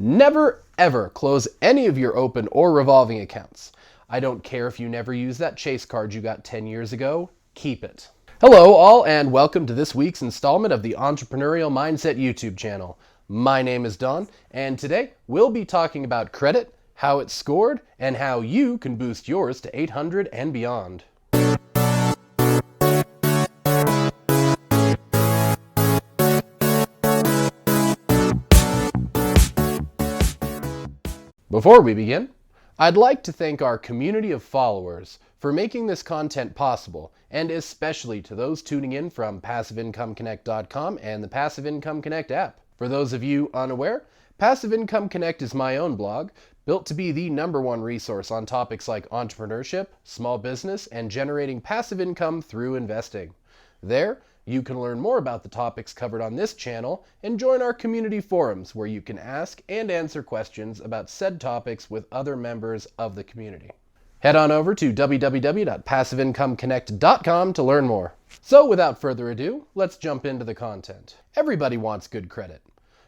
Never ever close any of your open or revolving accounts. I don't care if you never use that Chase card you got 10 years ago, keep it. Hello all, and welcome to this week's installment of the Entrepreneurial Mindset YouTube channel. My name is Don, and today we'll be talking about credit, how it's scored, and how you can boost yours to 800 and beyond. Before we begin, I'd like to thank our community of followers for making this content possible, and especially to those tuning in from PassiveIncomeConnect.com and the Passive Income Connect app. For those of you unaware, Passive Income Connect is my own blog, built to be the #1 resource on topics like entrepreneurship, small business, and generating passive income through investing. There, you can learn more about the topics covered on this channel and join our community forums where you can ask and answer questions about said topics with other members of the community. Head on over to www.passiveincomeconnect.com to learn more. So without further ado, let's jump into the content. Everybody wants good credit.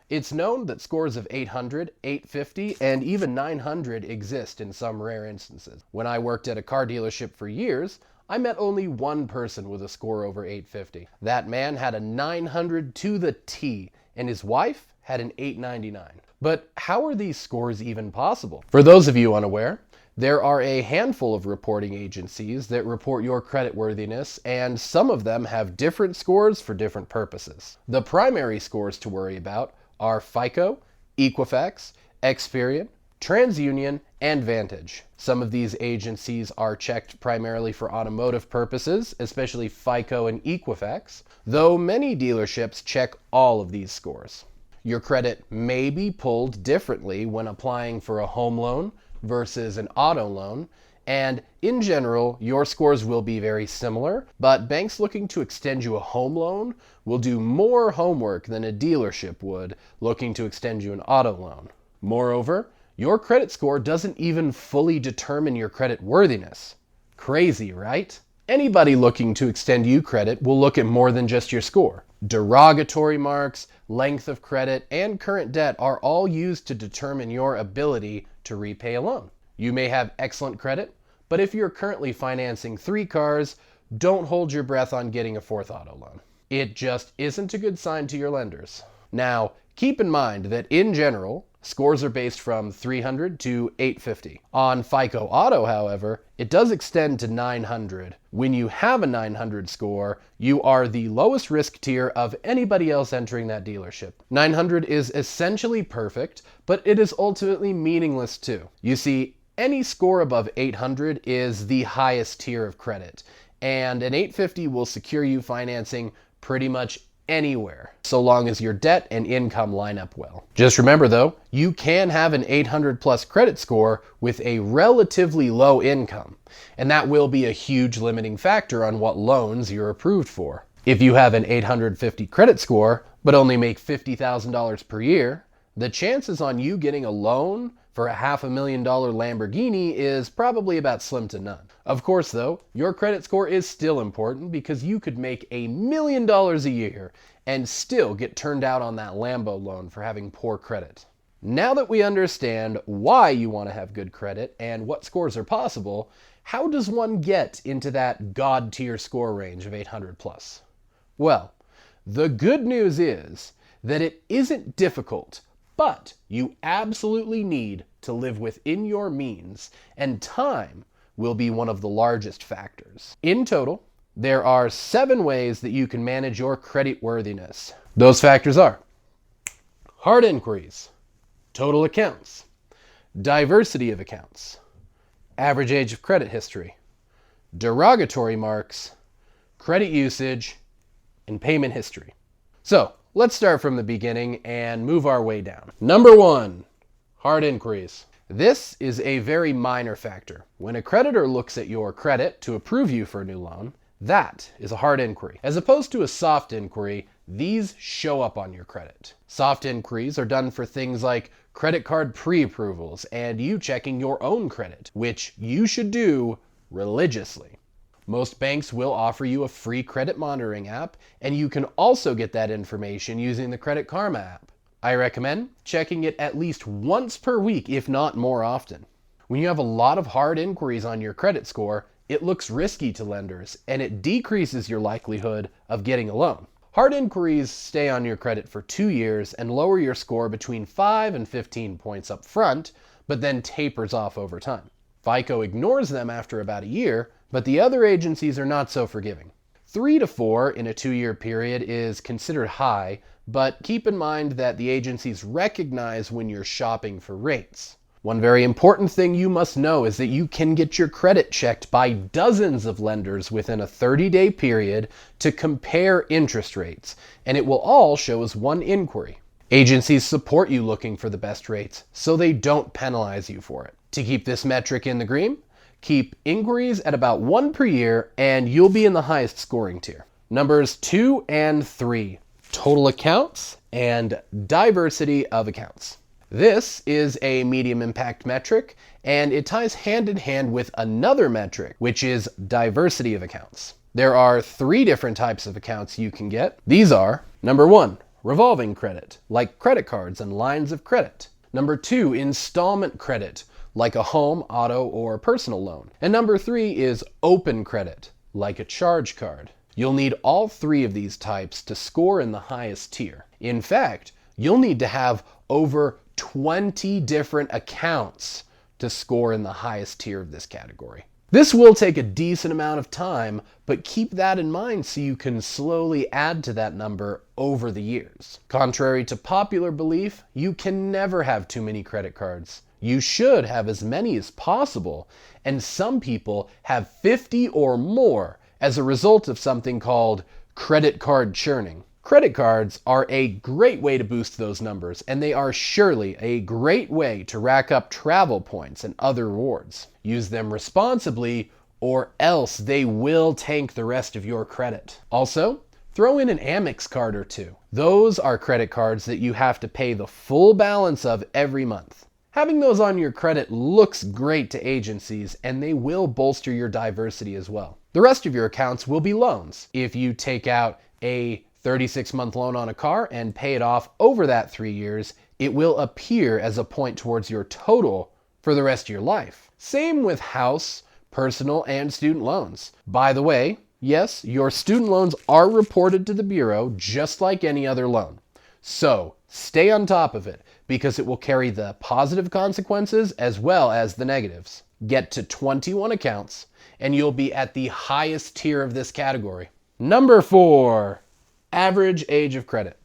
It's known that scores of 800, 850, and even 900 exist in some rare instances. When I worked at a car dealership for years, I met only one person with a score over 850. That man had a 900 to the T, and his wife had an 899. But how are these scores even possible? For those of you unaware, there are a handful of reporting agencies that report your creditworthiness, and some of them have different scores for different purposes. The primary scores to worry about are FICO, Equifax, Experian, TransUnion, and Vantage. Some of these agencies are checked primarily for automotive purposes, especially FICO and Equifax, though many dealerships check all of these scores. Your credit may be pulled differently when applying for a home loan versus an auto loan, and in general, your scores will be very similar, but banks looking to extend you a home loan will do more homework than a dealership would looking to extend you an auto loan. Moreover, your credit score doesn't even fully determine your credit worthiness. Crazy, right? Anybody looking to extend you credit will look at more than just your score. Derogatory marks, length of credit, and current debt are all used to determine your ability to repay a loan. You may have excellent credit, but if you're currently financing 3 cars, don't hold your breath on getting a 4th auto loan. It just isn't a good sign to your lenders. Now, keep in mind that in general, scores are based from 300 to 850. On FICO Auto, however, it does extend to 900. When you have a 900 score, you are the lowest risk tier of anybody else entering that dealership. 900 is essentially perfect, but it is ultimately meaningless too. You see, any score above 800 is the highest tier of credit, and an 850 will secure you financing pretty much anywhere, so long as your debt and income line up well. Just remember though, you can have an 800 plus credit score with a relatively low income, and that will be a huge limiting factor on what loans you're approved for. If you have an 850 credit score, but only make $50,000 per year, the chances on you getting a loan for a $500,000 Lamborghini is probably about slim to none. Of course though, your credit score is still important because you could make $1 million a year and still get turned out on that Lambo loan for having poor credit. Now that we understand why you want to have good credit and what scores are possible, how does one get into that God tier score range of 800 plus? Well, the good news is that it isn't difficult, but you absolutely need to live within your means, and time will be one of the largest factors. In total, there are 7 ways that you can manage your credit worthiness. Those factors are hard inquiries, total accounts, diversity of accounts, average age of credit history, derogatory marks, credit usage, and payment history. So, let's start from the beginning and move our way down. Number 1, hard inquiries. This is a very minor factor. When a creditor looks at your credit to approve you for a new loan, that is a hard inquiry. As opposed to a soft inquiry, these show up on your credit. Soft inquiries are done for things like credit card pre-approvals and you checking your own credit, which you should do religiously. Most banks will offer you a free credit monitoring app, and you can also get that information using the Credit Karma app. I recommend checking it at least once per week, if not more often. When you have a lot of hard inquiries on your credit score, it looks risky to lenders, and it decreases your likelihood of getting a loan. Hard inquiries stay on your credit for 2 years and lower your score between 5 and 15 points up front, but then tapers off over time. FICO ignores them after about a year, but the other agencies are not so forgiving. 3 to 4 in a 2-year period is considered high, but keep in mind that the agencies recognize when you're shopping for rates. One very important thing you must know is that you can get your credit checked by dozens of lenders within a 30-day period to compare interest rates, and it will all show as one inquiry. Agencies support you looking for the best rates, so they don't penalize you for it. To keep this metric in the green, keep inquiries at about 1 per year, and you'll be in the highest scoring tier. Numbers 2 and 3, total accounts and diversity of accounts. This is a medium impact metric, and it ties hand in hand with another metric, which is diversity of accounts. There are 3 different types of accounts you can get. These are, number 1, revolving credit, like credit cards and lines of credit. Number 2, installment credit, like a home, auto, or personal loan. And number 3 is open credit, like a charge card. You'll need all 3 of these types to score in the highest tier. In fact, you'll need to have over 20 different accounts to score in the highest tier of this category. This will take a decent amount of time, but keep that in mind so you can slowly add to that number over the years. Contrary to popular belief, you can never have too many credit cards. You should have as many as possible, and some people have 50 or more as a result of something called credit card churning. Credit cards are a great way to boost those numbers, and they are surely a great way to rack up travel points and other rewards. Use them responsibly, or else they will tank the rest of your credit. Also, throw in an Amex card or 2. Those are credit cards that you have to pay the full balance of every month. Having those on your credit looks great to agencies, and they will bolster your diversity as well. The rest of your accounts will be loans. If you take out a 36-month loan on a car and pay it off over that 3 years, it will appear as a point towards your total for the rest of your life. Same with house, personal, and student loans. By the way, yes, your student loans are reported to the Bureau just like any other loan. So stay on top of it, because it will carry the positive consequences as well as the negatives. Get to 21 accounts, and you'll be at the highest tier of this category. Number 4. Average age of credit.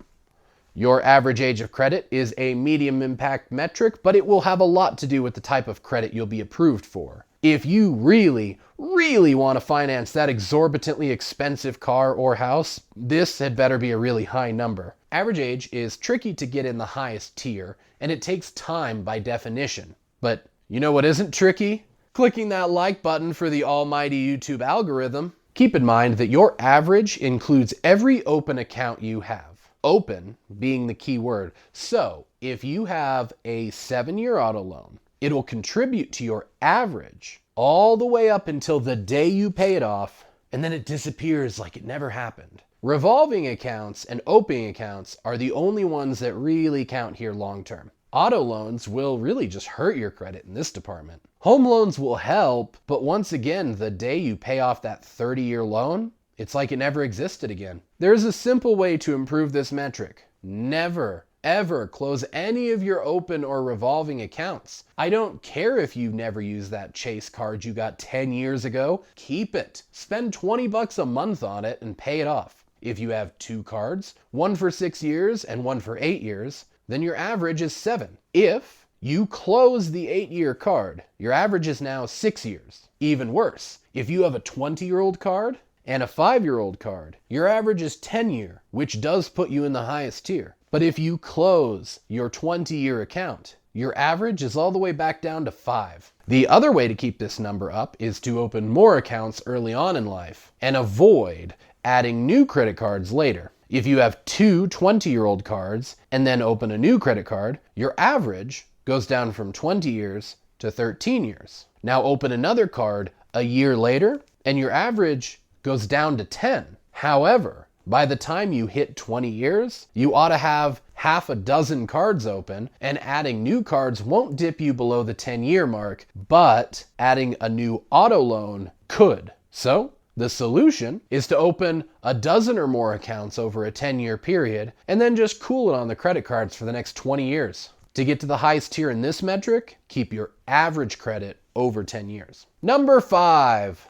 Your average age of credit is a medium impact metric, but it will have a lot to do with the type of credit you'll be approved for. If you really want to finance that exorbitantly expensive car or house, this had better be a really high number. Average age is tricky to get in the highest tier, and it takes time by definition. But you know what isn't tricky? Clicking that like button for the almighty YouTube algorithm. Keep in mind that your average includes every open account you have. Open being the key word. So if you have a 7-year auto loan, it'll contribute to your average all the way up until the day you pay it off, and then it disappears like it never happened. Revolving accounts and opening accounts are the only ones that really count here long term. Auto loans will really just hurt your credit in this department. Home loans will help, but once again, the day you pay off that 30-year loan, it's like it never existed again. There's a simple way to improve this metric. Never, ever close any of your open or revolving accounts. I don't care if you never use that Chase card you got 10 years ago. Keep it. Spend $20 a month on it and pay it off. If you have 2 cards, one for 6 years and one for 8 years, then your average is 7. If you close the 8-year card, your average is now 6 years. Even worse, if you have a 20-year-old card and a 5-year-old card, your average is 10-year, which does put you in the highest tier. But if you close your 20-year account, your average is all the way back down to 5. The other way to keep this number up is to open more accounts early on in life and avoid adding new credit cards later. If you have 2 20-year-old cards and then open a new credit card, your average goes down from 20 years to 13 years. Now open another card a year later and your average goes down to 10. However, by the time you hit 20 years, you ought to have half a dozen cards open, and adding new cards won't dip you below the 10-year mark, but adding a new auto loan could. So, the solution is to open a dozen or more accounts over a 10-year period, and then just cool it on the credit cards for the next 20 years. To get to the highest tier in this metric, keep your average credit over 10 years. Number 5,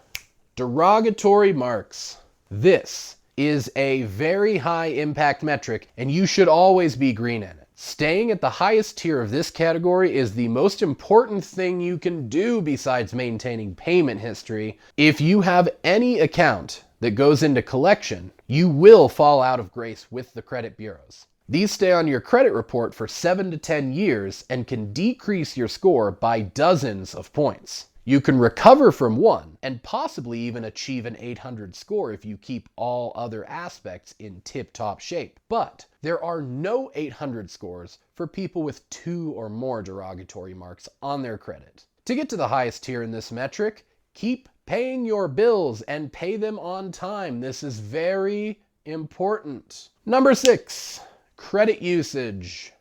derogatory marks. This is a very high impact metric, and you should always be green in it. Staying at the highest tier of this category is the most important thing you can do besides maintaining payment history. If you have any account that goes into collection, you will fall out of grace with the credit bureaus. These stay on your credit report for 7 to 10 years and can decrease your score by dozens of points. You can recover from one and possibly even achieve an 800 score if you keep all other aspects in tip-top shape. But there are no 800 scores for people with 2 or more derogatory marks on their credit. To get to the highest tier in this metric, keep paying your bills and pay them on time. This is very important. Number 6, credit usage.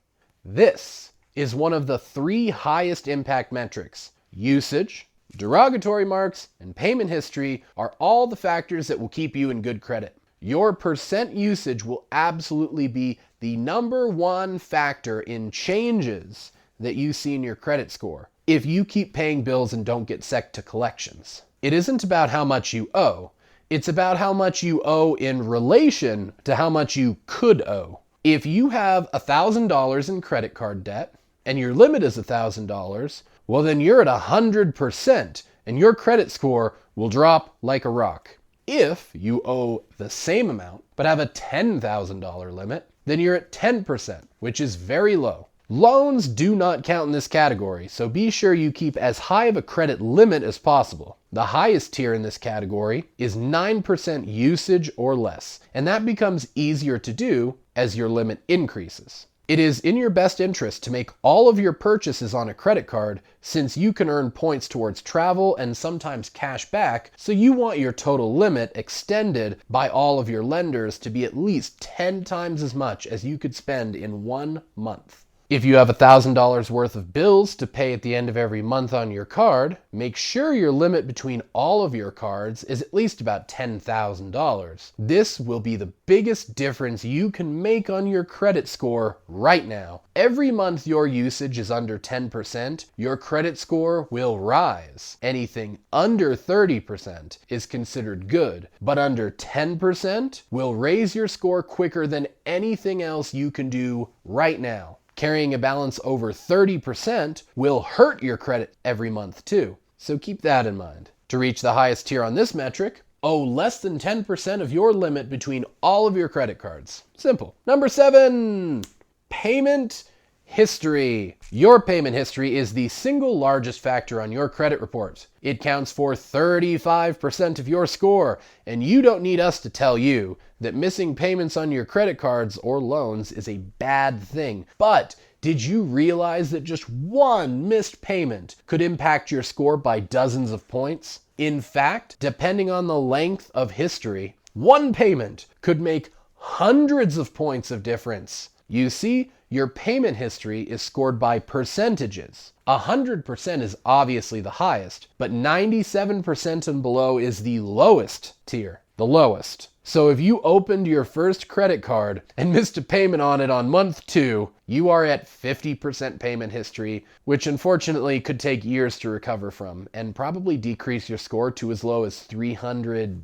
This is one of the 3 highest impact metrics. Usage, derogatory marks, and payment history are all the factors that will keep you in good credit. Your percent usage will absolutely be the number 1 factor in changes that you see in your credit score if you keep paying bills and don't get sec to collections. It isn't about how much you owe. It's about how much you owe in relation to how much you could owe. If you have $1,000 in credit card debt and your limit is $1,000, well then you're at 100% and your credit score will drop like a rock. If you owe the same amount but have a $10,000 limit, then you're at 10%, which is very low. Loans do not count in this category, so be sure you keep as high of a credit limit as possible. The highest tier in this category is 9% usage or less, and that becomes easier to do as your limit increases. It is in your best interest to make all of your purchases on a credit card since you can earn points towards travel and sometimes cash back, so you want your total limit extended by all of your lenders to be at least 10 times as much as you could spend in 1 month. If you have $1,000 worth of bills to pay at the end of every month on your card, make sure your limit between all of your cards is at least about $10,000. This will be the biggest difference you can make on your credit score right now. Every month your usage is under 10%, your credit score will rise. Anything under 30% is considered good, but under 10% will raise your score quicker than anything else you can do right now. Carrying a balance over 30% will hurt your credit every month too, so keep that in mind. To reach the highest tier on this metric, owe less than 10% of your limit between all of your credit cards. Simple. Number 7, payment history. Your payment history is the single largest factor on your credit report. It counts for 35% of your score, and you don't need us to tell you that missing payments on your credit cards or loans is a bad thing. But did you realize that just one missed payment could impact your score by dozens of points? In fact, depending on the length of history, one payment could make hundreds of points of difference. You see, your payment history is scored by percentages. 100% is obviously the highest, but 97% and below is the lowest tier. The lowest. So if you opened your first credit card and missed a payment on it on month 2, you are at 50% payment history, which unfortunately could take years to recover from and probably decrease your score to as low as 300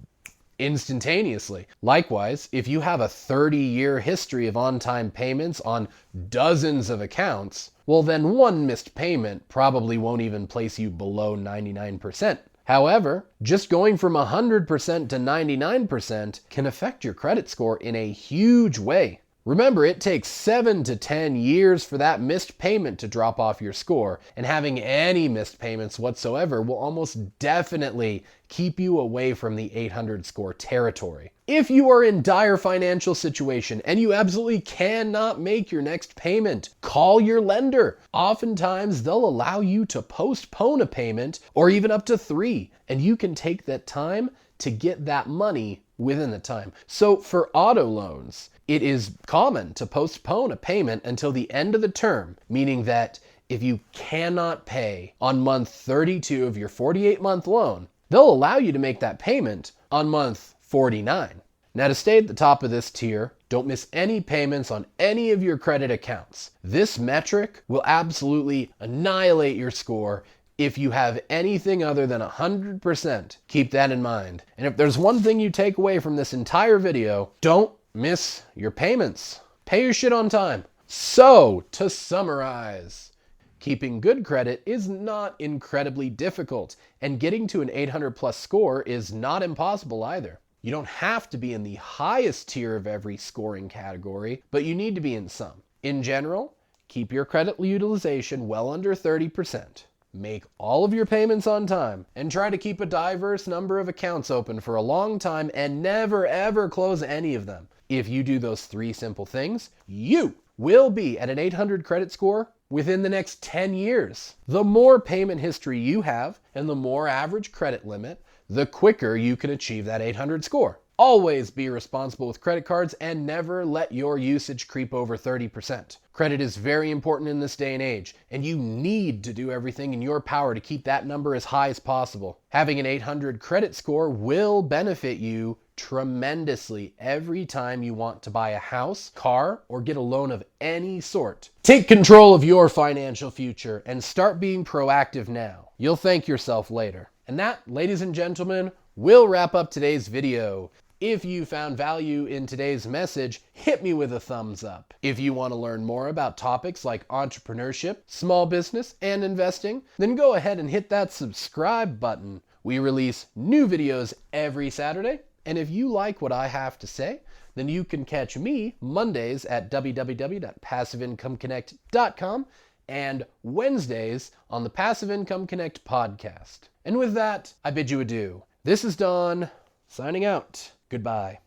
instantaneously. Likewise, if you have a 30-year history of on-time payments on dozens of accounts, well then one missed payment probably won't even place you below 99%. However, just going from 100% to 99% can affect your credit score in a huge way. Remember, it takes 7 to 10 years for that missed payment to drop off your score, and having any missed payments whatsoever will almost definitely keep you away from the 800 score territory. If you are in dire financial situation and you absolutely cannot make your next payment, call your lender. Oftentimes, they'll allow you to postpone a payment or even up to 3, and you can take that time to get that money within the time. So for auto loans, it is common to postpone a payment until the end of the term, meaning that if you cannot pay on month 32 of your 48-month loan, they'll allow you to make that payment on month 49. Now, to stay at the top of this tier, don't miss any payments on any of your credit accounts. This metric will absolutely annihilate your score if you have anything other than 100%. Keep that in mind. And if there's one thing you take away from this entire video, don't miss your payments. Pay your shit on time. So, to summarize, keeping good credit is not incredibly difficult, and getting to an 800 plus score is not impossible either. You don't have to be in the highest tier of every scoring category, but you need to be in some. In general, keep your credit utilization well under 30%. Make all of your payments on time, and try to keep a diverse number of accounts open for a long time and never ever close any of them. If you do those 3 simple things, you will be at an 800 credit score within the next 10 years. The more payment history you have and the more average credit limit, the quicker you can achieve that 800 score. Always be responsible with credit cards and never let your usage creep over 30%. Credit is very important in this day and age, and you need to do everything in your power to keep that number as high as possible. Having an 800 credit score will benefit you tremendously every time you want to buy a house, car, or get a loan of any sort. Take control of your financial future and start being proactive now. You'll thank yourself later. And that, ladies and gentlemen, will wrap up today's video. If you found value in today's message, hit me with a thumbs up. If you want to learn more about topics like entrepreneurship, small business, and investing, then go ahead and hit that subscribe button. We release new videos every Saturday, and if you like what I have to say, then you can catch me Mondays at www.passiveincomeConnect.com and Wednesdays on the Passive Income Connect podcast. And with that, I bid you adieu. This is Don, signing out. Goodbye.